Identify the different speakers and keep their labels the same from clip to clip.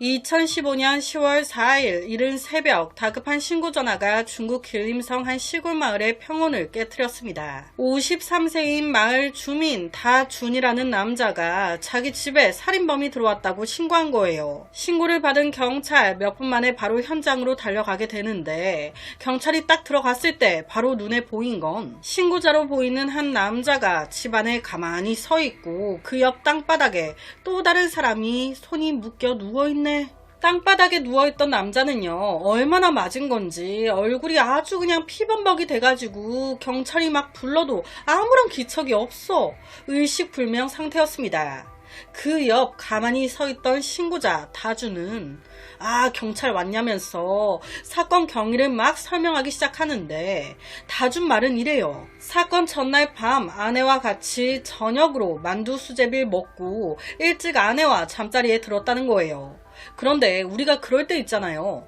Speaker 1: 2015년 10월 4일 이른 새벽 다급한 신고 전화가 중국 길림성 한 시골 마을의 평온을 깨트렸습니다. 53세인 마을 주민 다준이라는 남자가 자기 집에 살인범이 들어왔다고 신고한 거예요. 신고를 받은 경찰 몇 분 만에 바로 현장으로 달려가게 되는데 경찰이 딱 들어갔을 때 바로 눈에 보인 건 신고자로 보이는 한 남자가 집 안에 가만히 서 있고 그 옆 땅바닥에 또 다른 사람이 손이 묶여 누워있네. 땅바닥에 누워있던 남자는요, 얼마나 맞은 건지 얼굴이 아주 그냥 피범벅이 돼가지고 경찰이 막 불러도 아무런 기척이 없어 의식불명 상태였습니다. 그 옆 가만히 서있던 신고자 다주는 경찰 왔냐면서 사건 경위를 막 설명하기 시작하는데 다준 말은 이래요. 사건 전날 밤 아내와 같이 저녁으로 만두 수제비를 먹고 일찍 아내와 잠자리에 들었다는 거예요. 그런데 우리가 그럴 때 있잖아요.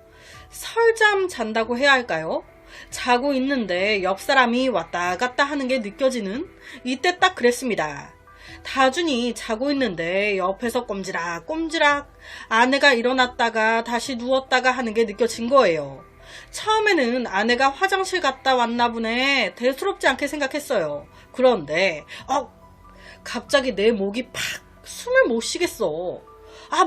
Speaker 1: 설잠 잔다고 해야 할까요? 자고 있는데 옆 사람이 왔다 갔다 하는 게 느껴지는 이때 딱 그랬습니다. 다준이 자고 있는데 옆에서 꼼지락꼼지락 아내가 일어났다가 다시 누웠다가 하는 게 느껴진 거예요. 처음에는 아내가 화장실 갔다 왔나 보네 대수롭지 않게 생각했어요. 그런데 갑자기 내 목이 팍 숨을 못 쉬겠어.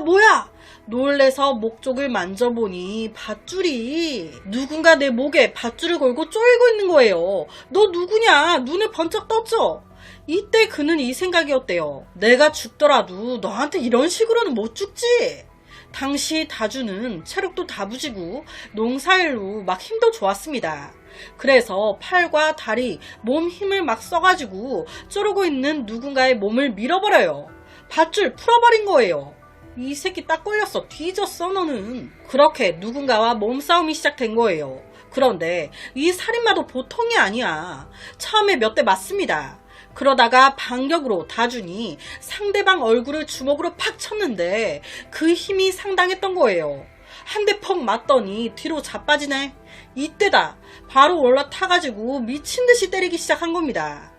Speaker 1: 뭐야! 놀래서 목 쪽을 만져보니 밧줄이 누군가 내 목에 밧줄을 걸고 쪼이고 있는 거예요. 너 누구냐? 눈을 번쩍 떴죠? 이때 그는 이 생각이었대요. 내가 죽더라도 너한테 이런 식으로는 못 죽지. 당시 다주는 체력도 다부지고 농사일로 막 힘도 좋았습니다. 그래서 팔과 다리, 몸 힘을 막 써가지고 쪼르고 있는 누군가의 몸을 밀어버려요. 밧줄 풀어버린 거예요. 이 새끼 딱 걸렸어. 뒤졌어 너는. 그렇게 누군가와 몸싸움이 시작된 거예요. 그런데 이 살인마도 보통이 아니야. 처음에 몇 대 맞습니다. 그러다가 반격으로 다준이 상대방 얼굴을 주먹으로 팍 쳤는데 그 힘이 상당했던 거예요. 한 대 퍽 맞더니 뒤로 자빠지네. 이때다. 바로 올라타가지고 미친듯이 때리기 시작한 겁니다.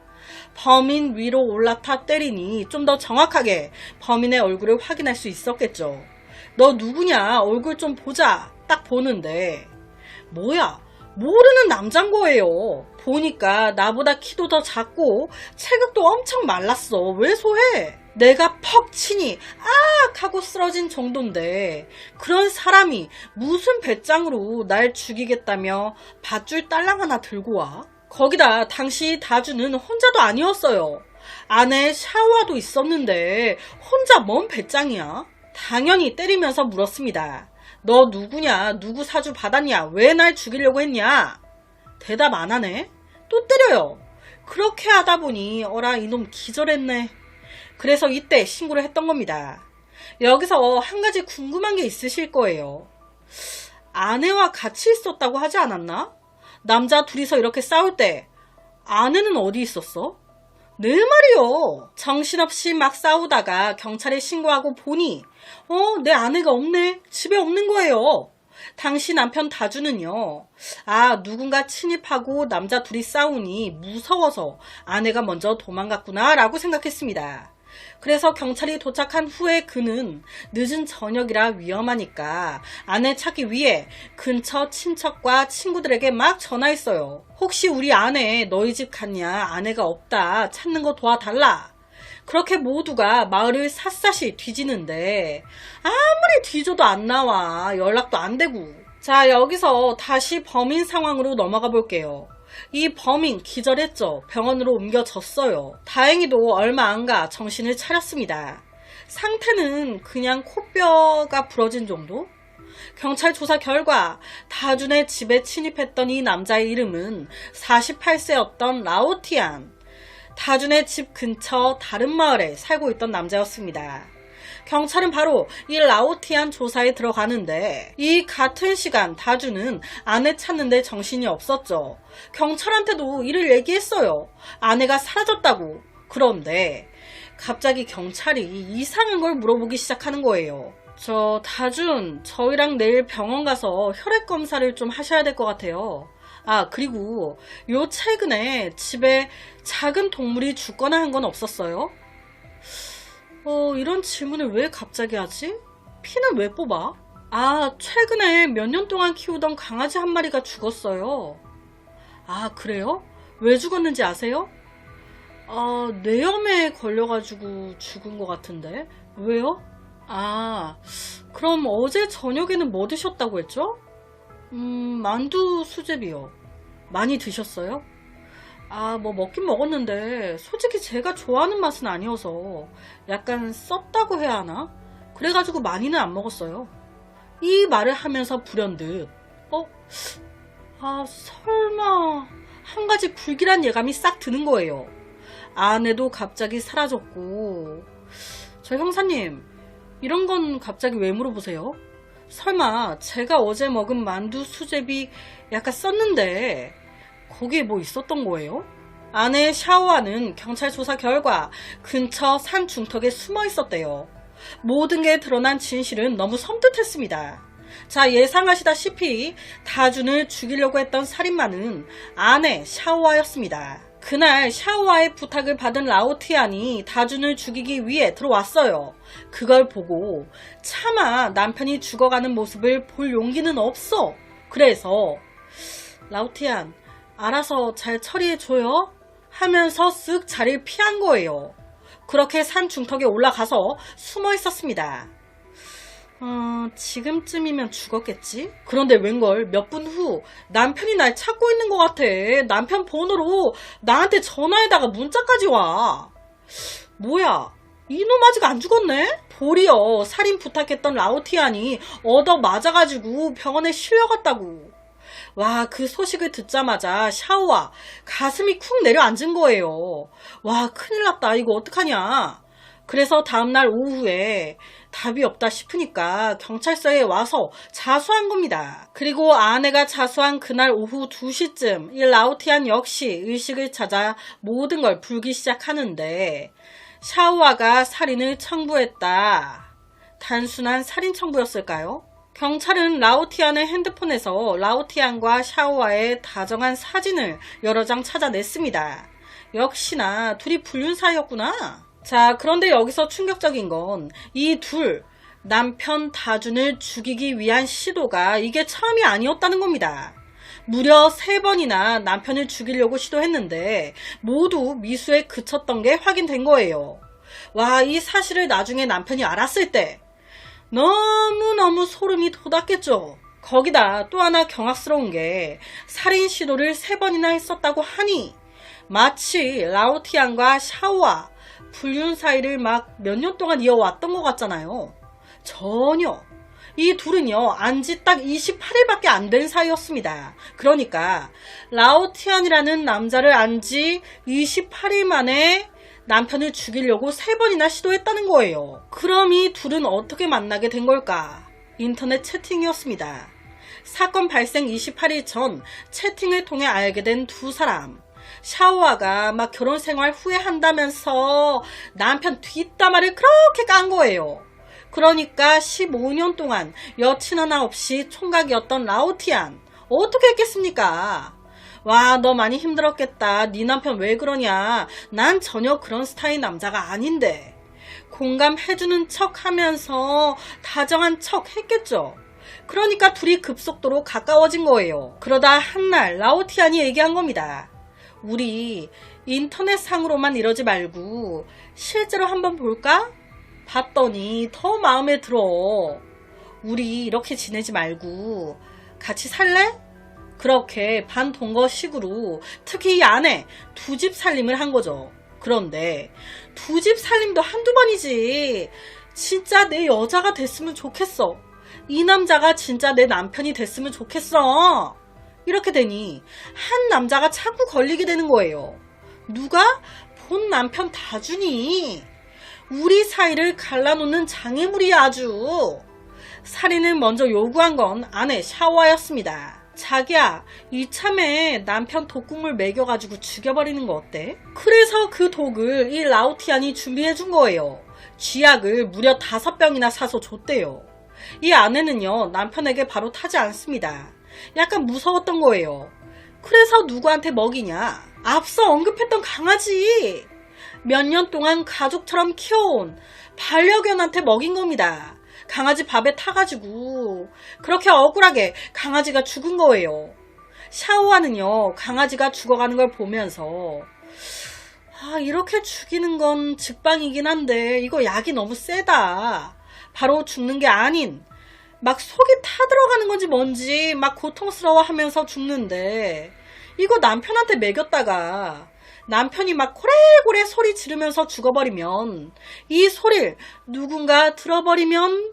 Speaker 1: 범인 위로 올라타 때리니 좀 더 정확하게 범인의 얼굴을 확인할 수 있었겠죠. 너 누구냐? 얼굴 좀 보자. 딱 보는데 뭐야? 모르는 남잔 거예요. 보니까 나보다 키도 더 작고 체격도 엄청 말랐어. 왜 소해? 내가 퍽 치니 하고 쓰러진 정도인데 그런 사람이 무슨 배짱으로 날 죽이겠다며 밧줄 딸랑 하나 들고 와? 거기다 당시 다주는 혼자도 아니었어요. 안에 샤워도 있었는데 혼자 뭔 배짱이야? 당연히 때리면서 물었습니다. 너 누구냐? 누구 사주 받았냐? 왜 날 죽이려고 했냐? 대답 안 하네? 또 때려요. 그렇게 하다 보니 이놈 기절했네. 그래서 이때 신고를 했던 겁니다. 여기서 한 가지 궁금한 게 있으실 거예요. 아내와 같이 있었다고 하지 않았나? 남자 둘이서 이렇게 싸울 때 아내는 어디 있었어? 내 말이요. 정신없이 막 싸우다가 경찰에 신고하고 보니 내 아내가 없네. 집에 없는 거예요. 당시 남편 다주는요. 누군가 침입하고 남자 둘이 싸우니 무서워서 아내가 먼저 도망갔구나 라고 생각했습니다. 그래서 경찰이 도착한 후에 그는 늦은 저녁이라 위험하니까 아내 찾기 위해 근처 친척과 친구들에게 막 전화했어요. 혹시 우리 아내 너희 집 갔냐? 아내가 없다. 찾는 거 도와달라. 그렇게 모두가 마을을 샅샅이 뒤지는데 아무리 뒤져도 안 나와. 연락도 안 되고. 자, 여기서 다시 범인 상황으로 넘어가 볼게요. 이 범인 기절했죠. 병원으로 옮겨졌어요. 다행히도 얼마 안 가 정신을 차렸습니다. 상태는 그냥 코뼈가 부러진 정도? 경찰 조사 결과 다준의 집에 침입했던 이 남자의 이름은 48세였던 라오티안. 다준의 집 근처 다른 마을에 살고 있던 남자였습니다. 경찰은 바로 이 라오티안 조사에 들어가는데 이 같은 시간 다준은 아내 찾는데 정신이 없었죠. 경찰한테도 이를 얘기했어요. 아내가 사라졌다고. 그런데 갑자기 경찰이 이상한 걸 물어보기 시작하는 거예요. 다준, 저희랑 내일 병원 가서 혈액 검사를 좀 하셔야 될 것 같아요. 그리고 요 최근에 집에 작은 동물이 죽거나 한 건 없었어요? 이런 질문을 왜 갑자기 하지? 피는 왜 뽑아? 아, 최근에 몇 년 동안 키우던 강아지 한 마리가 죽었어요. 아, 그래요? 왜 죽었는지 아세요? 아, 뇌염에 걸려가지고 죽은 것 같은데. 왜요? 아, 그럼 어제 저녁에는 뭐 드셨다고 했죠? 만두 수제비요. 많이 드셨어요? 아, 뭐 먹긴 먹었는데 솔직히 제가 좋아하는 맛은 아니어서 약간 썩다고 해야 하나? 그래가지고 많이는 안 먹었어요. 이 말을 하면서 불현듯 아, 설마 한 가지 불길한 예감이 싹 드는 거예요. 아내도 갑자기 사라졌고. 저 형사님, 이런 건 갑자기 왜 물어보세요? 설마 제가 어제 먹은 만두 수제비 약간 썼는데 거기에 뭐 있었던 거예요? 아내 샤오아는 경찰 조사 결과 근처 산 중턱에 숨어 있었대요. 모든 게 드러난 진실은 너무 섬뜩했습니다. 자, 예상하시다시피 다준을 죽이려고 했던 살인마는 아내 샤오아였습니다. 그날 샤오아의 부탁을 받은 라오티안이 다준을 죽이기 위해 들어왔어요. 그걸 보고 차마 남편이 죽어가는 모습을 볼 용기는 없어. 그래서 라오티안, 알아서 잘 처리해줘요 하면서 쓱 자리를 피한 거예요. 그렇게 산 중턱에 올라가서 숨어 있었습니다. 지금쯤이면 죽었겠지? 그런데 웬걸 몇 분 후 남편이 날 찾고 있는 것 같아. 남편 번호로 나한테 전화에다가 문자까지 와. 뭐야, 이놈 아직 안 죽었네? 도리어 살인 부탁했던 라오티안이 얻어 맞아가지고 병원에 실려갔다고. 와, 그 소식을 듣자마자 샤오아 가슴이 쿵 내려앉은 거예요. 와, 큰일 났다. 이거 어떡하냐. 그래서 다음날 오후에 답이 없다 싶으니까 경찰서에 와서 자수한 겁니다. 그리고 아내가 자수한 그날 오후 2시쯤 이 라오티안 역시 의식을 찾아 모든 걸 풀기 시작하는데 샤오아가 살인을 청부했다. 단순한 살인 청부였을까요? 경찰은 라오티안의 핸드폰에서 라오티안과 샤오아의 다정한 사진을 여러 장 찾아냈습니다. 역시나 둘이 불륜 사이였구나. 자, 그런데 여기서 충격적인 건 이 둘, 남편 다준을 죽이기 위한 시도가 이게 처음이 아니었다는 겁니다. 무려 3번이나 남편을 죽이려고 시도했는데 모두 미수에 그쳤던 게 확인된 거예요. 와, 이 사실을 나중에 남편이 알았을 때 너무너무 소름이 돋았겠죠. 거기다 또 하나 경악스러운 게 살인 시도를 3번이나 했었다고 하니 마치 라오티안과 샤오아 불륜 사이를 막 몇 년 동안 이어왔던 것 같잖아요. 전혀. 이 둘은요, 안지 딱 28일밖에 안 된 사이였습니다. 그러니까 라오티안이라는 남자를 안지 28일 만에 남편을 죽이려고 3번이나 시도했다는 거예요. 그럼 이 둘은 어떻게 만나게 된 걸까? 인터넷 채팅이었습니다. 사건 발생 28일 전 채팅을 통해 알게 된 두 사람. 샤오아가 막 결혼 생활 후회한다면서 남편 뒷담화를 그렇게 깐 거예요. 그러니까 15년 동안 여친 하나 없이 총각이었던 라오티안. 어떻게 했겠습니까? 와, 너 많이 힘들었겠다. 네 남편 왜 그러냐. 난 전혀 그런 스타일 남자가 아닌데. 공감해주는 척 하면서 다정한 척 했겠죠. 그러니까 둘이 급속도로 가까워진 거예요. 그러다 한날 라오티안이 얘기한 겁니다. 우리 인터넷상으로만 이러지 말고 실제로 한번 볼까? 봤더니 더 마음에 들어. 우리 이렇게 지내지 말고 같이 살래? 그렇게 반동거식으로 특히 이 아내 2집 살림을 한 거죠. 그런데 2집 살림도 한두 번이지. 진짜 내 여자가 됐으면 좋겠어. 이 남자가 진짜 내 남편이 됐으면 좋겠어. 이렇게 되니 한 남자가 자꾸 걸리게 되는 거예요. 누가? 본 남편 다준이. 우리 사이를 갈라놓는 장애물이야 아주. 살인을 먼저 요구한 건 아내 샤오아였습니다. 자기야, 이참에 남편 독국물 먹여가지고 죽여버리는 거 어때? 그래서 그 독을 이 라오티안이 준비해준 거예요. 쥐약을 무려 5병이나 사서 줬대요. 이 아내는요, 남편에게 바로 타지 않습니다. 약간 무서웠던 거예요. 그래서 누구한테 먹이냐? 앞서 언급했던 강아지. 몇 년 동안 가족처럼 키워온 반려견한테 먹인 겁니다. 강아지 밥에 타가지고 그렇게 억울하게 강아지가 죽은 거예요. 샤오와는요, 강아지가 죽어가는 걸 보면서 이렇게 죽이는 건 직방이긴 한데 이거 약이 너무 세다. 바로 죽는 게 아닌 막 속이 타들어가는 건지 뭔지 막 고통스러워하면서 죽는데 이거 남편한테 먹였다가 남편이 막 고래고래 소리 지르면서 죽어버리면 이 소리를 누군가 들어버리면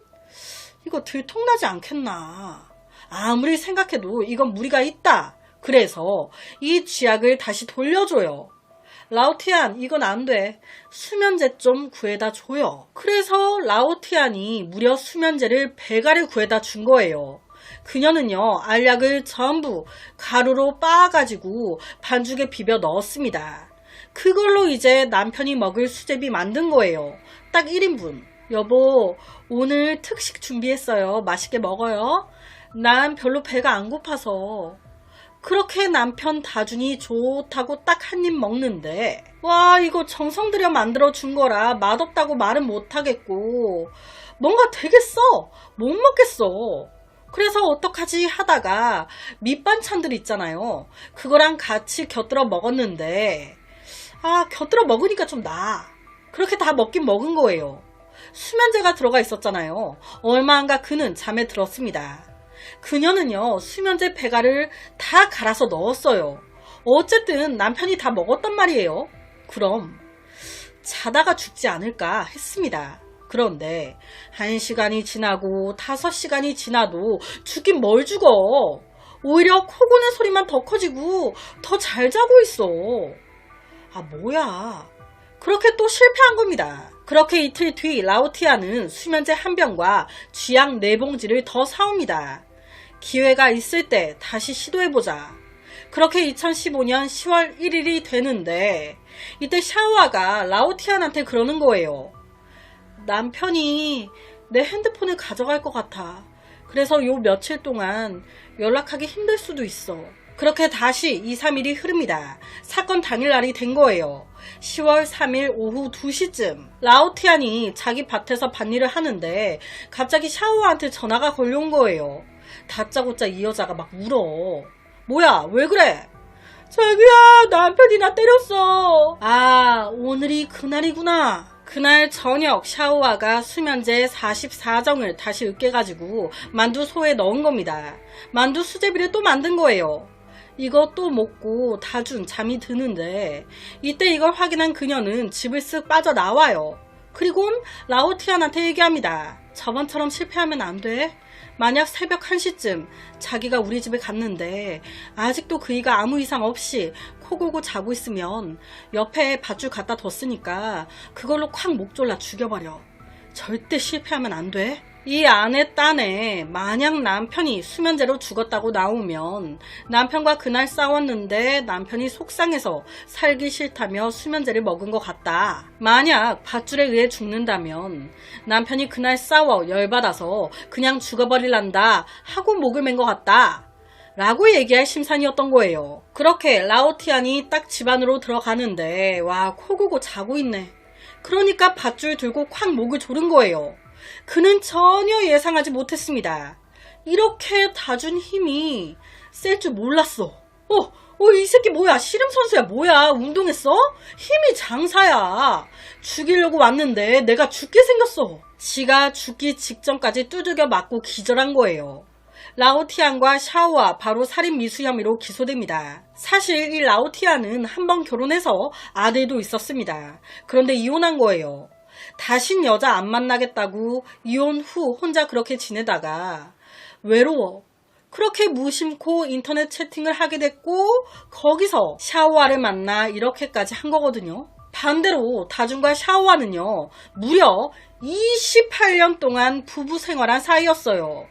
Speaker 1: 이거 들통나지 않겠나. 아무리 생각해도 이건 무리가 있다. 그래서 이 쥐약을 다시 돌려줘요. 라오티안, 이건 안 돼. 수면제 좀 구해다 줘요. 그래서 라오티안이 무려 수면제를 배가를 구해다 준 거예요. 그녀는요, 알약을 전부 가루로 빻아가지고 반죽에 비벼 넣었습니다. 그걸로 이제 남편이 먹을 수제비 만든 거예요. 딱 1인분. 여보, 오늘 특식 준비했어요. 맛있게 먹어요. 난 별로 배가 안 고파서. 그렇게 남편 다준이 좋다고 딱 한 입 먹는데 와, 이거 정성 들여 만들어 준 거라 맛없다고 말은 못하겠고 뭔가 되게 써. 못 먹겠어. 그래서 어떡하지 하다가 밑반찬들 있잖아요. 그거랑 같이 곁들여 먹었는데 곁들여 먹으니까 좀 나아. 그렇게 다 먹긴 먹은 거예요. 수면제가 들어가 있었잖아요. 얼마 안가 그는 잠에 들었습니다. 그녀는요, 수면제 배가를 다 갈아서 넣었어요. 어쨌든 남편이 다 먹었단 말이에요. 그럼 자다가 죽지 않을까 했습니다. 그런데 1시간이 지나고 5시간이 지나도 죽긴 뭘 죽어. 오히려 코 고는 소리만 더 커지고 더 잘 자고 있어. 뭐야. 그렇게 또 실패한 겁니다. 그렇게 이틀 뒤 라오티아는 수면제 한 병과 쥐약 4봉지를 더 사옵니다. 기회가 있을 때 다시 시도해보자. 그렇게 2015년 10월 1일이 되는데 이때 샤오아가 라오티안한테 그러는 거예요. 남편이 내 핸드폰을 가져갈 것 같아. 그래서 요 며칠 동안 연락하기 힘들 수도 있어. 그렇게 다시 2, 3일이 흐릅니다. 사건 당일날이 된 거예요. 10월 3일 오후 2시쯤 라오티안이 자기 밭에서 밭일을 하는데 갑자기 샤오아한테 전화가 걸려온 거예요. 다짜고짜 이 여자가 막 울어. 뭐야, 왜 그래? 자기야, 남편이 나 때렸어. 오늘이 그날이구나. 그날 저녁 샤오아가 수면제 44정을 다시 으깨가지고 만두 소에 넣은 겁니다. 만두 수제비를 또 만든 거예요. 이거 또 먹고 다준 잠이 드는데 이때 이걸 확인한 그녀는 집을 쓱 빠져나와요. 그리고 라오티안한테 얘기합니다. 저번처럼 실패하면 안 돼. 만약 새벽 1시쯤 자기가 우리 집에 갔는데 아직도 그이가 아무 이상 없이 코 골고 자고 있으면 옆에 밧줄 갖다 뒀으니까 그걸로 콱 목 졸라 죽여버려. 절대 실패하면 안 돼. 이 아내 딴에 만약 남편이 수면제로 죽었다고 나오면 남편과 그날 싸웠는데 남편이 속상해서 살기 싫다며 수면제를 먹은 것 같다. 만약 밧줄에 의해 죽는다면 남편이 그날 싸워 열받아서 그냥 죽어버릴란다 하고 목을 맨 것 같다. 라고 얘기할 심산이었던 거예요. 그렇게 라오티안이 딱 집 안으로 들어가는데 와, 코 고고 자고 있네. 그러니까 밧줄 들고 콱 목을 조른 거예요. 그는 전혀 예상하지 못했습니다. 이렇게 다준 힘이 셀 줄 몰랐어. 이 새끼 뭐야? 씨름 선수야? 뭐야? 운동했어? 힘이 장사야. 죽이려고 왔는데 내가 죽게 생겼어. 지가 죽기 직전까지 두들겨 맞고 기절한 거예요. 라오티안과 샤오아 바로 살인 미수 혐의로 기소됩니다. 사실 이 라오티안은 한 번 결혼해서 아들도 있었습니다. 그런데 이혼한 거예요. 다신 여자 안 만나겠다고 이혼 후 혼자 그렇게 지내다가 외로워. 그렇게 무심코 인터넷 채팅을 하게 됐고 거기서 샤오아를 만나 이렇게까지 한 거거든요. 반대로 다준과 샤오아는요, 무려 28년 동안 부부 생활한 사이였어요.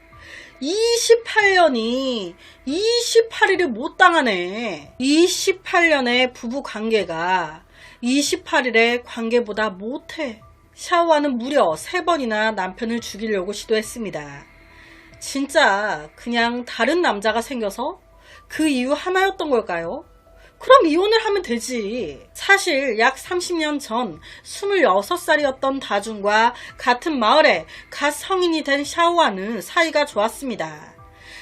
Speaker 1: 28년이 28일을 못 당하네. 28년의 부부 관계가 28일의 관계보다 못해. 샤오아는 무려 3번이나 남편을 죽이려고 시도했습니다. 진짜 그냥 다른 남자가 생겨서 그 이유 하나였던 걸까요? 그럼 이혼을 하면 되지. 사실 약 30년 전 26살이었던 다준과 같은 마을에 갓 성인이 된 샤오와는 사이가 좋았습니다.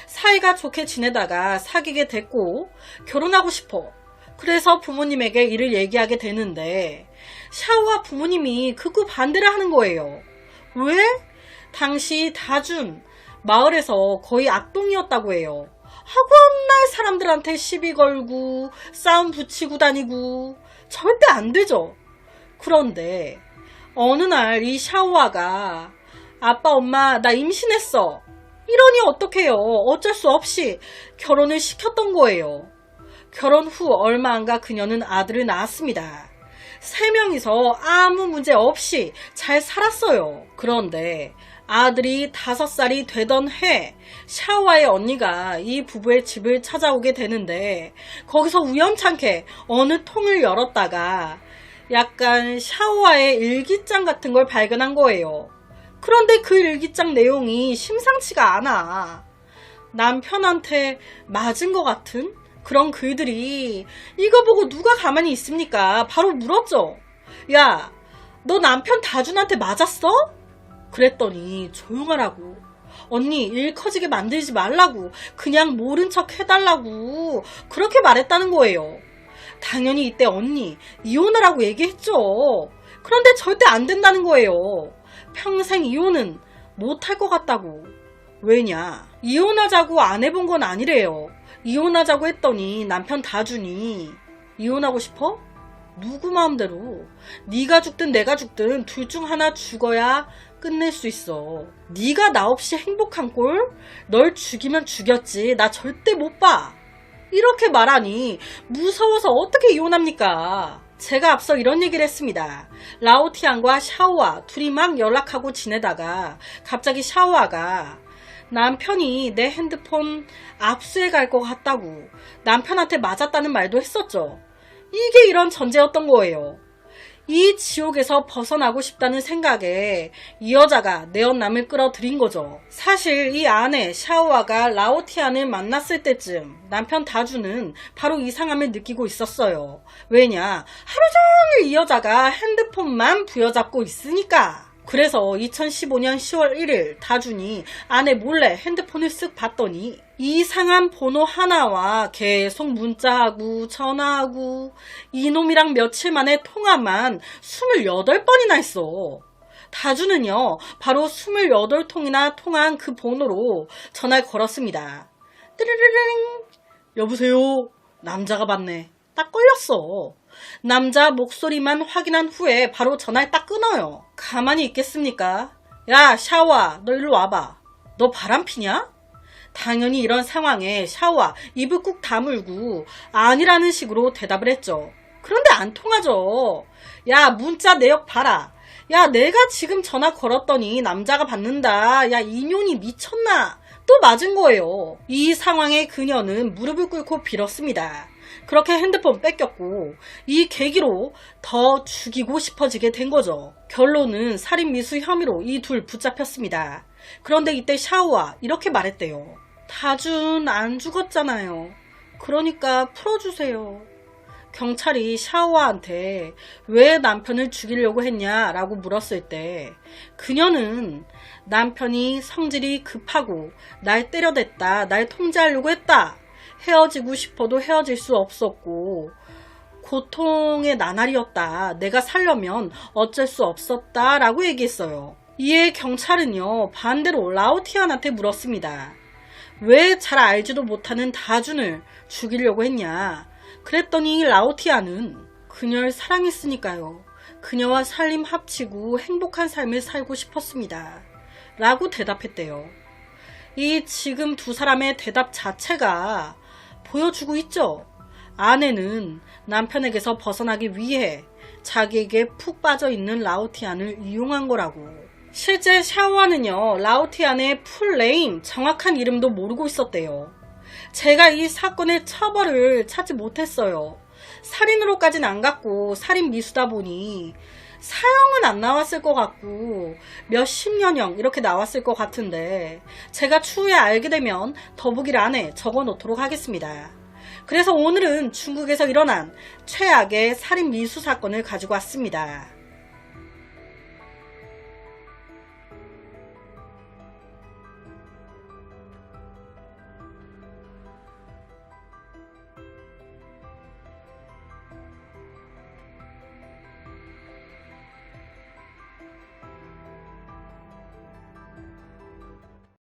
Speaker 1: 사이가 좋게 지내다가 사귀게 됐고 결혼하고 싶어. 그래서 부모님에게 이를 얘기하게 되는데 샤오와 부모님이 극구 반대를 하는 거예요. 왜? 당시 다준 마을에서 거의 악동이었다고 해요. 학원날 사람들한테 시비 걸고 싸움 붙이고 다니고 절대 안 되죠. 그런데 어느 날 이 샤오와가 아빠 엄마 나 임신했어 이러니 어떡해요. 어쩔 수 없이 결혼을 시켰던 거예요. 결혼 후 얼마 안 가 그녀는 아들을 낳았습니다. 3명이서 아무 문제 없이 잘 살았어요. 그런데 아들이 5살이 되던 해 샤오와의 언니가 이 부부의 집을 찾아오게 되는데 거기서 우연찮게 어느 통을 열었다가 약간 샤오와의 일기장 같은 걸 발견한 거예요. 그런데 그 일기장 내용이 심상치가 않아. 남편한테 맞은 것 같은 그런 글들이. 이거 보고 누가 가만히 있습니까? 바로 물었죠. 야, 너 남편 다준한테 맞았어? 그랬더니 조용하라고. 언니 일 커지게 만들지 말라고. 그냥 모른 척 해달라고. 그렇게 말했다는 거예요. 당연히 이때 언니 이혼하라고 얘기했죠. 그런데 절대 안 된다는 거예요. 평생 이혼은 못할 것 같다고. 왜냐? 이혼하자고 안 해본 건 아니래요. 이혼하자고 했더니 남편 다준이 이혼하고 싶어? 누구 마음대로. 네가 죽든 내가 죽든 둘 중 하나 죽어야 끝낼 수 있어. 네가 나 없이 행복한 꼴? 널 죽이면 죽였지. 나 절대 못 봐. 이렇게 말하니 무서워서 어떻게 이혼합니까? 제가 앞서 이런 얘기를 했습니다. 라오티안과 샤오와 둘이 막 연락하고 지내다가 갑자기 샤오와가 남편이 내 핸드폰 압수해 갈 것 같다고 남편한테 맞았다는 말도 했었죠. 이게 이런 전제였던 거예요. 이 지옥에서 벗어나고 싶다는 생각에 이 여자가 내연남을 끌어들인 거죠. 사실 이 아내 샤오와가 라오티안을 만났을 때쯤 남편 다주는 바로 이상함을 느끼고 있었어요. 왜냐? 하루 종일 이 여자가 핸드폰만 부여잡고 있으니까. 그래서 2015년 10월 1일 다준이 아내 몰래 핸드폰을 쓱 봤더니 이상한 번호 하나와 계속 문자하고 전화하고 이놈이랑 며칠 만에 통화만 28번이나 했어. 다준은요 바로 28통이나 통화한 그 번호로 전화를 걸었습니다. 띠르르릉. 여보세요. 남자가 받네. 딱 걸렸어. 남자 목소리만 확인한 후에 바로 전화를 딱 끊어요. 가만히 있겠습니까? 야 샤오와 너 일로 와봐. 너 바람피냐? 당연히 이런 상황에 샤오와 입을 꾹 다물고 아니라는 식으로 대답을 했죠. 그런데 안 통하죠. 야 문자 내역 봐라. 야 내가 지금 전화 걸었더니 남자가 받는다. 야 이년이 미쳤나? 또 맞은 거예요. 이 상황에 그녀는 무릎을 꿇고 빌었습니다. 그렇게 핸드폰 뺏겼고 이 계기로 더 죽이고 싶어지게 된 거죠. 결론은 살인미수 혐의로 이 둘 붙잡혔습니다. 그런데 이때 샤오와 이렇게 말했대요. 다준 안 죽었잖아요. 그러니까 풀어주세요. 경찰이 샤오와한테 왜 남편을 죽이려고 했냐라고 물었을 때 그녀는 남편이 성질이 급하고 날 때려댔다. 날 통제하려고 했다. 헤어지고 싶어도 헤어질 수 없었고 고통의 나날이었다. 내가 살려면 어쩔 수 없었다 라고 얘기했어요. 이에 경찰은요 반대로 라오티안한테 물었습니다. 왜 잘 알지도 못하는 다준을 죽이려고 했냐. 그랬더니 라오티안은 그녀를 사랑했으니까요. 그녀와 살림 합치고 행복한 삶을 살고 싶었습니다. 라고 대답했대요. 이 지금 두 사람의 대답 자체가 보여주고 있죠. 아내는 남편에게서 벗어나기 위해 자기에게 푹 빠져있는 라오티안을 이용한 거라고. 실제 샤오와는요 라오티안의 풀네임 정확한 이름도 모르고 있었대요. 제가 이 사건의 처벌을 찾지 못했어요. 살인으로까지는 안 갔고 살인 미수다 보니 사형은 안 나왔을 것 같고 몇십 년형 이렇게 나왔을 것 같은데 제가 추후에 알게 되면 더보기란에 적어 놓도록 하겠습니다. 그래서 오늘은 중국에서 일어난 최악의 살인 미수 사건을 가지고 왔습니다.